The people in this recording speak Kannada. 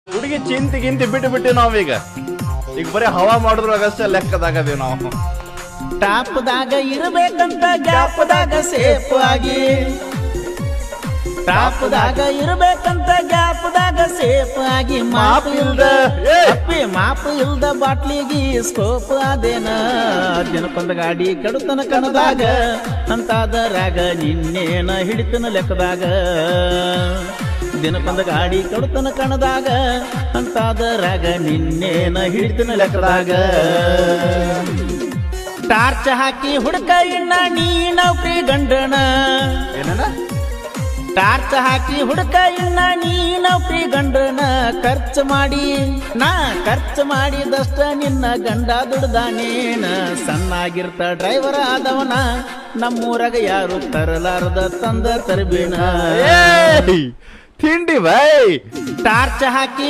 ಹುಡುಗಿ ಚಿಂತಿ ಗಿಂತಿ ಬಿಟ್ಟು ನಾವೀಗ ಈಗ ಬರೀ ಹವಾ ಮಾಡಿದ್ರಾಗಷ್ಟೇ ಲೆಕ್ಕದಾಗದೇವ್ ನಾವು. ಟಾಪ್ದಾಗ ಇರಬೇಕಂತ ಗ್ಯಾಪ್ದಾಗ ಸೇಫ್ ಆಗಿ, ಟಾಪ್ದಾಗ ಇರಬೇಕಂತ ಗ್ಯಾಪ್ದಾಗ ಸೇಫ್ ಆಗಿ, ಮಾಪ್ ಇಲ್ದ ಅಪ್ಪಿ ಮಾಪ್ ಇಲ್ದ ಬಾಟ್ಲಿಗಿ ಸ್ಕೋಪ್ ಅದೇನ. ದಿನಕ್ಕೊಂದು ಗಾಡಿ ಕೆಡುತನ ಕಣದಾಗ ಅಂತಾದರಾಗ ನಿನ್ನೇನ ಹಿಡಿತನ ಲೆಕ್ಕದಾಗ. ದಿನಕ್ಕೊಂದು ಗಾಡಿ ಕೆಡುತನ ಕಣದಾಗ ಅಂತಾದರಾಗ ನಿನ್ನೇನ ಹಿಡಿತನ ಲೆಕ್ಕದಾಗ. ಟಾರ್ಚ್ ಹಾಕಿ ಹುಡುಕ ಇಣ್ಣ ನೀ ನೌಕರಿ ಗಂಡನ, ಏನ ಟಾರ್ಚ್ ಹಾಕಿ ಹುಡುಕ ಇನ್ನ ನೀ ನೌಕರಿ ಗಂಡನ. ಖರ್ಚು ಮಾಡಿದಷ್ಟ ನಿನ್ನ ಗಂಡ ದುಡ್ದಾನೇನ. ಸಣ್ಣಾಗಿರ್ತ ಡ್ರೈವರ್ ಆದವನ ನಮ್ಮೂರಾಗ ಯಾರು ತರಲಾರದ ತಂದ ತರಬೇಣ. ತಿಂಡಿ ಬೈ ಟಾರ್ಚ್ ಹಾಕಿ